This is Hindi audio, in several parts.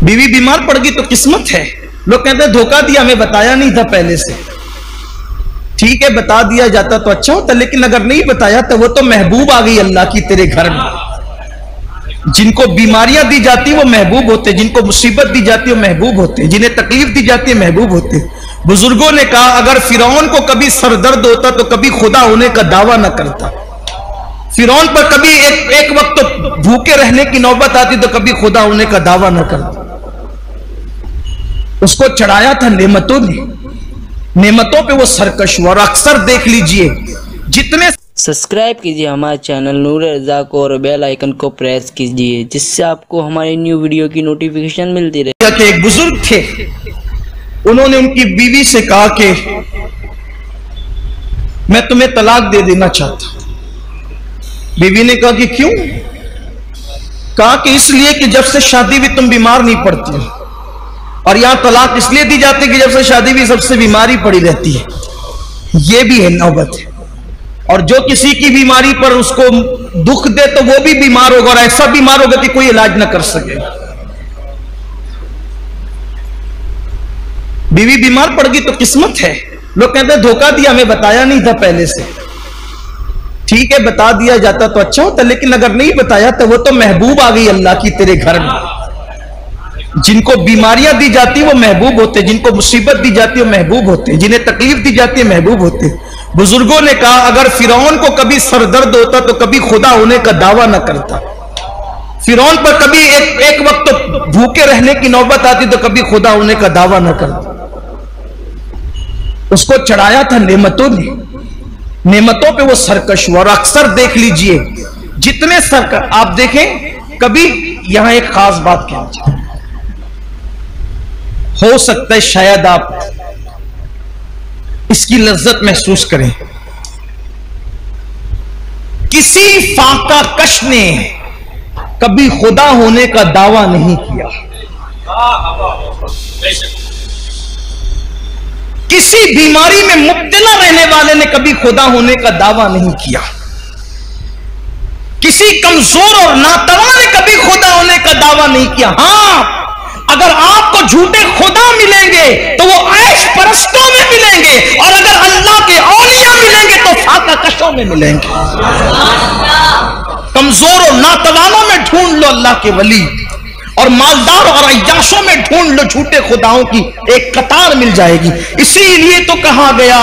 बीवी बीमार पड़ गई तो किस्मत है। लोग कहते हैं धोखा दिया, हमें बताया नहीं था पहले से। ठीक है, बता दिया जाता तो अच्छा होता, लेकिन अगर नहीं बताया तो वो तो महबूब आ गई अल्लाह की तेरे घर में। जिनको बीमारियां दी जाती वो महबूब होते, जिनको मुसीबत दी जाती वो महबूब होते, जिन्हें तकलीफ दी जाती है महबूब होते। बुजुर्गों ने कहा अगर फिरौन को कभी सरदर्द होता तो कभी खुदा होने का दावा न करता। फिरौन पर कभी एक वक्त तो भूखे रहने की नौबत आती तो कभी खुदा होने का दावा न करता। उसको चढ़ाया था नेमतों ने, नेमतों पे वो सरकश हुआ। और अक्सर देख लीजिए जितने सब्सक्राइब कीजिए हमारे चैनल नूर रज़ा को और बेल आइकन को प्रेस कीजिए, जिससे आपको हमारी न्यू वीडियो की नोटिफिकेशन मिलती रहे। एक बुजुर्ग थे, उन्होंने उनकी बीवी से कहा कि मैं तुम्हें तलाक दे देना चाहता। बीवी ने कहा कि क्यों? कहा कि इसलिए कि जब से शादी हुई तुम बीमार नहीं पड़ती हो, और यहां तलाक इसलिए दी जाती है कि जब से शादी हुई सबसे बीमारी पड़ी रहती है। यह भी है नौबत है। और जो किसी की बीमारी पर उसको दुख दे तो वो भी बीमार होगा, और ऐसा बीमार होगा कि कोई इलाज ना कर सके। बीवी बीमार पड़ गई तो किस्मत है। लोग कहते हैं धोखा दिया, हमें बताया नहीं था पहले से। ठीक है, बता दिया जाता तो अच्छा होता, लेकिन अगर नहीं बताया तो वो तो महबूब आ गई अल्लाह की तेरे घर में। जिनको बीमारियां दी जाती वो महबूब होते, जिनको मुसीबत दी जाती है वो महबूब होते, जिन्हें तकलीफ दी जाती है महबूब होते। बुजुर्गों ने कहा अगर फिरौन को कभी सरदर्द होता तो कभी खुदा होने का दावा न करता। फिरौन पर कभी एक वक्त तो भूखे रहने की नौबत आती तो कभी खुदा होने का दावा न करता। उसको चढ़ाया था नेमतों ने, नेमतों पे वो सरकश हुआ। और अक्सर देख लीजिए जितने सरकश आप देखें, कभी यहां एक खास बात कहना हो सकता है शायद आप इसकी लज्जत महसूस करें। किसी फाका कश ने कभी खुदा होने का दावा नहीं किया। किसी बीमारी में मुब्तला रहने वाले ने कभी खुदा होने का दावा नहीं किया। किसी कमजोर और नातवा ने कभी खुदा होने का दावा नहीं किया। हां, अगर आपको झूठे खुदा मिलेंगे तो वो ऐश परस्तों में मिलेंगे, और अगर अल्लाह के औलिया मिलेंगे तो फाका कशों में मिलेंगे। कमजोर और नातवानों में ढूंढ लो अल्लाह के वली, और मालदार और अय्याशों में ढूंढ लो झूठे खुदाओं की एक कतार मिल जाएगी। इसीलिए तो कहा गया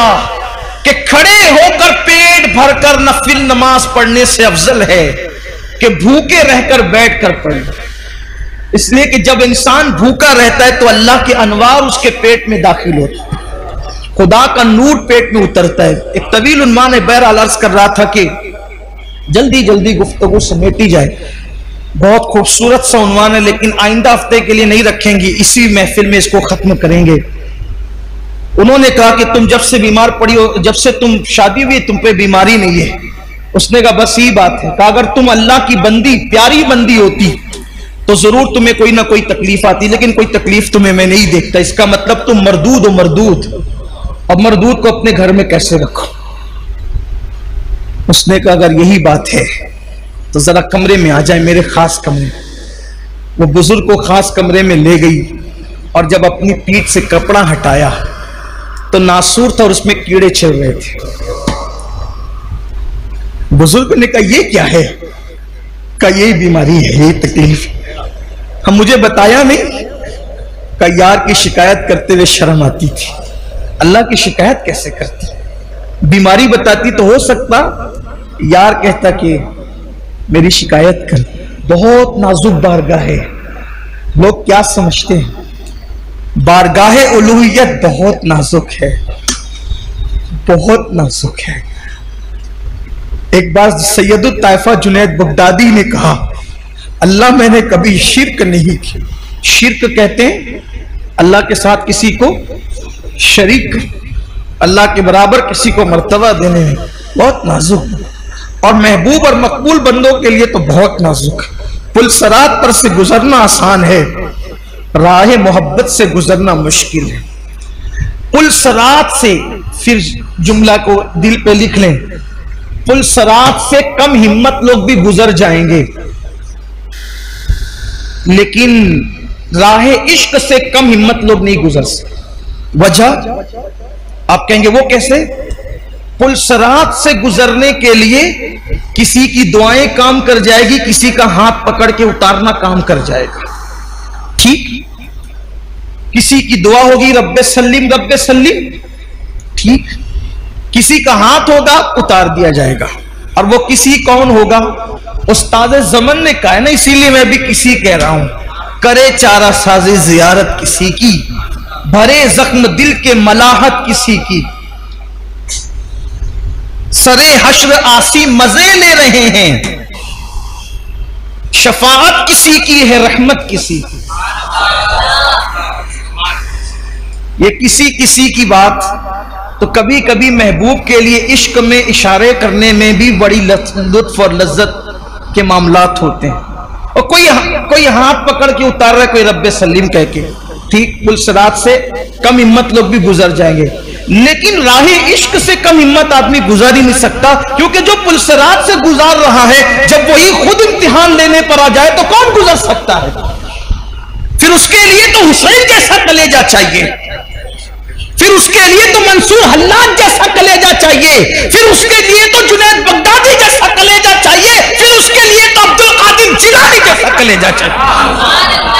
कि खड़े होकर पेट भरकर नफिल नमाज पढ़ने से अफजल है कि भूखे रहकर बैठकर पढ़े। इसलिए कि जब इंसान भूखा रहता है तो अल्लाह के अनवार उसके पेट में दाखिल होता है, खुदा का नूर पेट में उतरता है। एक तवील उन्मान ने बहरहाल अर्ज कर रहा था कि जल्दी जल्दी गुफ्तगू समेटी जाए। बहुत खूबसूरत सा उन्वान है, लेकिन आइंदा हफ्ते के लिए नहीं रखेंगे, इसी महफिल में इसको खत्म करेंगे। उन्होंने कहा कि तुम जब से बीमार पड़ी हो, जब से तुम शादी हुई तुम पे बीमारी नहीं है। उसने कहा बस यही बात है। कहा अगर तुम अल्लाह की बंदी, प्यारी बंदी होती तो जरूर तुम्हें कोई ना कोई तकलीफ आती, लेकिन कोई तकलीफ तुम्हें मैं नहीं देखता। इसका मतलब तुम मरदूद हो, मरदूद। और मरदूद को अपने घर में कैसे रखो? उसने कहा अगर यही बात है तो जरा कमरे में आ जाए, मेरे खास कमरे। वो बुजुर्ग को खास कमरे में ले गई, और जब अपनी पीठ से कपड़ा हटाया तो नासूर था और उसमें कीड़े चल रहे थे। बुजुर्ग ने कहा ये क्या है? कहा यही बीमारी है, यही तकलीफ। हम मुझे बताया नहीं। कहा यार की शिकायत करते हुए शर्म आती थी। अल्लाह की शिकायत कैसे करती? बीमारी बताती तो हो सकता यार कहता कि मेरी शिकायत कर। बहुत नाजुक बारगाह है। लोग क्या समझते हैं? बारगाह उलूहियत बहुत नाजुक है, बहुत नाजुक है। एक बार सैयदुत ताइफा जुनैद बगदादी ने कहा अल्लाह मैंने कभी शिर्क नहीं की। शिर्क कहते हैं अल्लाह के साथ किसी को शरीक, अल्लाह के बराबर किसी को मर्तबा देने में। बहुत नाजुक, और महबूब और मकबूल बंदों के लिए तो बहुत नाजुक। पुल सरात पर से गुजरना आसान है, राह मोहब्बत से गुजरना मुश्किल है। पुल सरात से, फिर जुमला को दिल पे लिख लें, पुल सरात से कम हिम्मत लोग भी गुजर जाएंगे, लेकिन राह इश्क से कम हिम्मत लोग नहीं गुजर सकते। वजह आप कहेंगे वो कैसे? पुलसरात से गुजरने के लिए किसी की दुआएं काम कर जाएगी, किसी का हाथ पकड़ के उतारना काम कर जाएगा। ठीक, किसी की दुआ होगी रब्बे सल्लिम रब्बे सल्लिम, ठीक, किसी का हाथ होगा उतार दिया जाएगा। और वो किसी कौन होगा? उस्ताद ज़मन ने कहा है ना, इसीलिए मैं भी किसी कह रहा हूं। करे चारा साजी जियारत किसी की, भरे जख्म दिल के मलाहत किसी की, सरे हश्र आसी मजे ले रहे हैं, शफाअत किसी की है रहमत किसी की। ये किसी किसी की बात तो कभी कभी महबूब के लिए इश्क में इशारे करने में भी बड़ी लुत्फ और लज्जत के मामलात होते हैं। और कोई हाथ पकड़ के उतार रहा है, कोई रब्बे सलीम कह के, ठीक, पुलसरात से कम हिम्मत लोग भी गुजर जाएंगे, लेकिन राह इश्क से कम हिम्मत आदमी गुजर ही नहीं सकता। क्योंकि जो पुलसरात से गुजार रहा है, जब वही खुद इम्तिहान लेने पर आ जाए तो कौन गुजर सकता है? फिर उसके लिए तो हुसैन जैसा कलेजा चाहिए, फिर उसके लिए तो मंसूर हल्लाज जैसा कलेजा चाहिए, फिर उसके लिए तो जुनैद बगदादी जैसा कलेजा चाहिए, फिर उसके लिए तो अब्दुल कादिर जिलानी जैसा कलेजा चाहिए।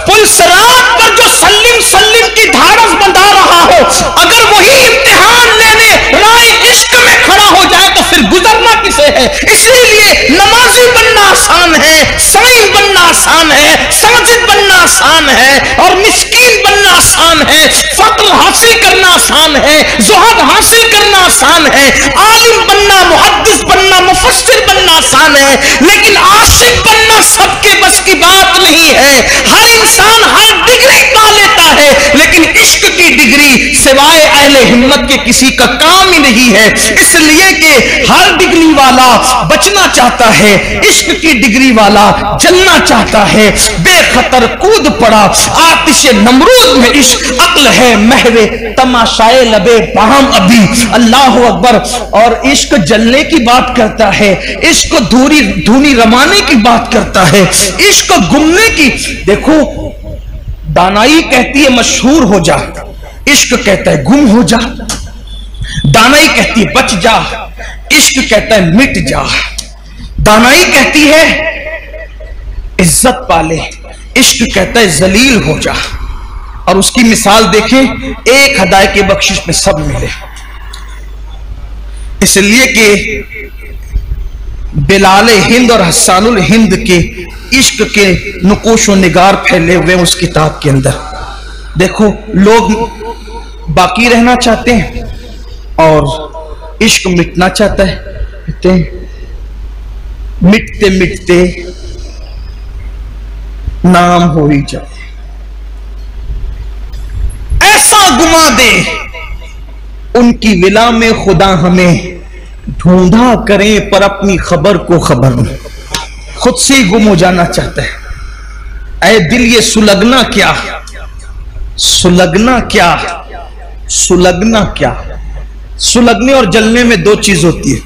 पुलसरात पर जो सल्लिम सल्लिम की ढाढ़स बंधा रहा हो, अगर वही इम्तिहान लेने राह इश्क में खड़ा हो जाए तो फिर गुजरना किसे है? इसीलिए नमाजी बनना आसान है, साईं बनना आसान है, साजिद बनना आसान है, और मिस्कीन बनना आसान है, फक्र हासिल करना आसान है, जुहद हासिल करना आसान है, आलिम बनना, मुहद्दिस बनना, मुफस्सिर बनना आसान है, लेकिन आशिक बनना सबके बस की बात नहीं है। हर इंसान हर डिग्री पा लेता है, लेकिन इश्क की डिग्री सिवाय अहले हिम्मत के किसी का काम ही नहीं है। इसलिए कि हर डिग्री वाला बचना चाहता है, इश्क की डिग्री वाला जलना चाहता है। बेखतर कूद पड़ा आतिश नमरूद में इश्क, अक्ल है महवे तमाशाए लबे बाहम अभी। अल्लाह अकबर। और इश्क जलने की बात करता है, इश्क धूनी रमाने की बात करता है, इश्क गुमने की। देखो, दानाई कहती है मशहूर हो जा, इश्क कहता है गुम हो जा। दानाई कहती है बच जा, इश्क कहता है मिट जा। दानाई कहती है इज्जत पाले, इश्क कहता है जलील हो जा। और उसकी मिसाल देखें, एक हदायत की बख्शिश में सब मिले। इसलिए कि बिलाल हिंद और हसानुल हिंद के इश्क के नुकोश व निगार फैले हुए उस किताब के अंदर। देखो, लोग बाकी रहना चाहते हैं और इश्क मिटना चाहता है। कहते हैं मिटते मिटते नाम हो ही जाए, ऐसा गुमा दे उनकी विला में खुदा हमें, ढूंढा करें पर अपनी खबर को खबर नहीं। खुद से ही गुम हो जाना चाहता है। ऐ दिल ये सुलगना क्या, सुलगना क्या, सुलगना क्या। सुलगने और जलने में दो चीज होती है।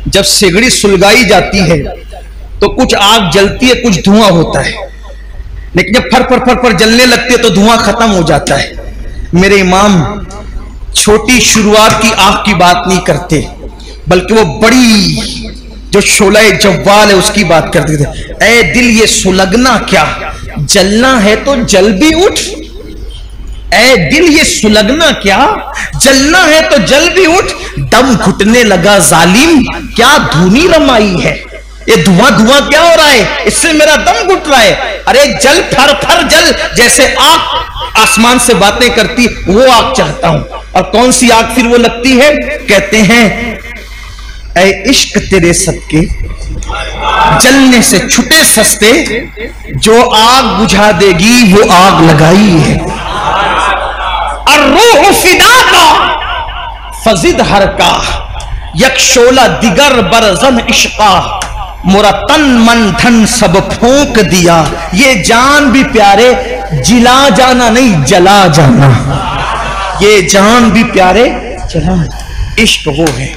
जब सिगड़ी सुलगाई जाती है तो कुछ आग जलती है, कुछ धुआं होता है, लेकिन जब फर फर फर फर जलने लगती है तो धुआं खत्म हो जाता है। मेरे इमाम छोटी शुरुआत की आग की बात नहीं करते, बल्कि वो बड़ी जो शोला जव्वाल है उसकी बात करते थे। ऐ दिल ये सुलगना क्या, जलना है तो जल भी उठ। ऐ दिल ये सुलगना क्या, जलना है तो जल भी उठ। दम घुटने लगा जालिम, क्या धूनी रमाई है। ये धुआं धुआं क्या हो रहा है, इससे मेरा दम घुट रहा है। अरे जल, फर फर जल। जैसे आग आसमान से बातें करती, वो आग चाहता हूं। और कौन सी आग फिर वो लगती है? कहते हैं ऐ इश्क तेरे सदके जलने से छुटे सस्ते, जो आग बुझा देगी वो आग लगाई है। और रूह फिदा का फजिद हर का, यकशोला दिगर बरजन इश्का, मोरा तन मन धन सब फूंक दिया। ये जान भी प्यारे, जिला जाना नहीं जला जाना। ये जान भी प्यारे, चला। इश्क वो है,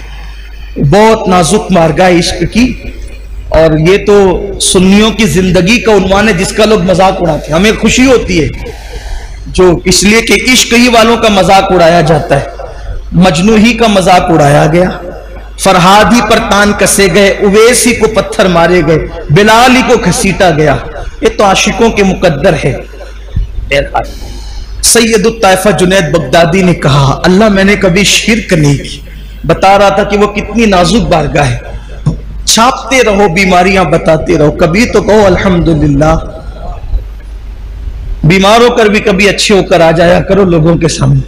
बहुत नाजुक मार्गा इश्क की, और ये तो सुन्नियों की जिंदगी का उन्वान है जिसका लोग मजाक उड़ाते हैं। हमें खुशी होती है जो इसलिए कि इश्क ही वालों का मजाक उड़ाया जाता है। मजनू ही का मजाक उड़ाया गया, फरहाद ही पर तान कसे गए, उवैस ही को पत्थर मारे गए, बिलाल ही को घसीटा गया। ये तो आशिकों के मुकद्दर है। सैयदुत ताइफा जुनैद बगदादी ने कहा, अल्लाह मैंने कभी शिर्क नहीं की। बता रहा था कि वो कितनी नाजुक बारगाह है। छापते रहो, बीमारियां बताते रहो, कभी तो कहो अल्हम्दुलिल्लाह। बीमार होकर भी कभी अच्छे होकर आ जाया करो लोगों के सामने।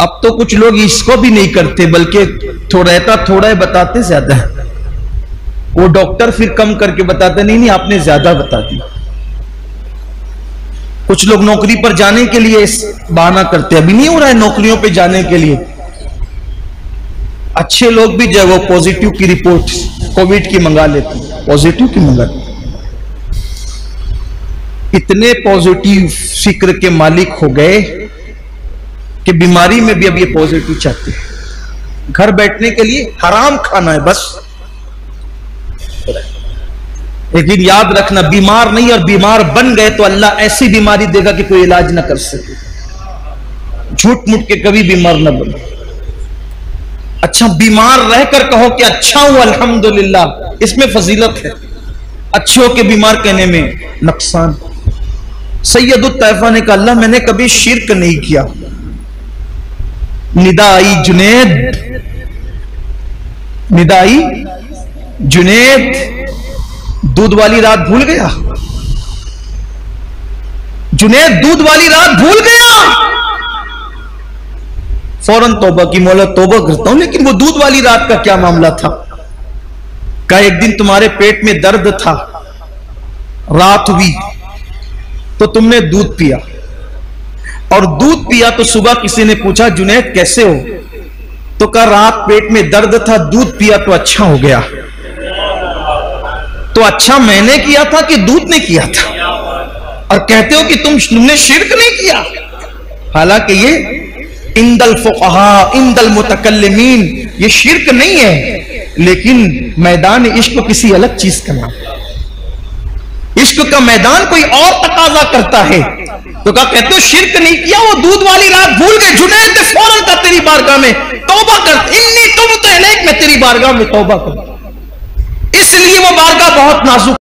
अब तो कुछ लोग इसको भी नहीं करते, बल्कि थोड़ा बताते ज्यादा है। वो डॉक्टर फिर कम करके बताते, नहीं आपने ज्यादा बता दी। कुछ लोग नौकरी पर जाने के लिए बहाना करते, अभी नहीं हो रहा है नौकरियों पे जाने के लिए। अच्छे लोग भी जो वो पॉजिटिव की रिपोर्ट कोविड की मंगा लेते, पॉजिटिव की मंगा लेते। इतने पॉजिटिव फिक्र के मालिक हो गए कि बीमारी में भी अब ये पॉजिटिव चाहते हैं। घर बैठने के लिए हराम खाना है बस। लेकिन याद रखना, बीमार नहीं और बीमार बन गए तो अल्लाह ऐसी बीमारी देगा कि कोई इलाज ना कर सके। झूठ मूठ के कभी बीमार ना बनो। अच्छा, बीमार रहकर कहो कि अच्छा हूं अल्हम्दुलिल्लाह, इसमें फजीलत है। अच्छे हो के बीमार कहने में नुकसान। सैयदुत ताइफा ने कहा, अल्लाह मैंने कभी शिर्क नहीं किया। निदाई जुनैद, निदाई जुनैद, दूध वाली रात भूल गया। जुनैद दूध वाली रात भूल गया। फौरन तौबा की, मौला तौबा करता हूं, लेकिन वो दूध वाली रात का क्या मामला था? कहा एक दिन तुम्हारे पेट में दर्द था, रात हुई तो तुमने दूध पिया, और दूध पिया तो सुबह किसी ने पूछा जुनैद कैसे हो? तो कहा रात पेट में दर्द था, दूध पिया तो अच्छा हो गया। तो अच्छा मैंने किया था कि दूध ने किया था? और कहते हो कि तुमने शिर्क नहीं किया। हालांकि ये इंदल फुक़हा इंदल मुतकल्लिमीन ये शिर्क नहीं है, लेकिन मैदान इश्क किसी अलग चीज का नाम। इश्क का मैदान कोई और तकाजा करता है। तो क्या कहते हो शिर्क नहीं किया, वो दूध वाली रात भूल गए। जुनैद ने फौरन का तेरी बारगाह में तौबा कर, इन्नी तुम तो इलैक, मैं तेरी बारगाह में तौबा कर। इसलिए वो बारगाह बहुत नाजुक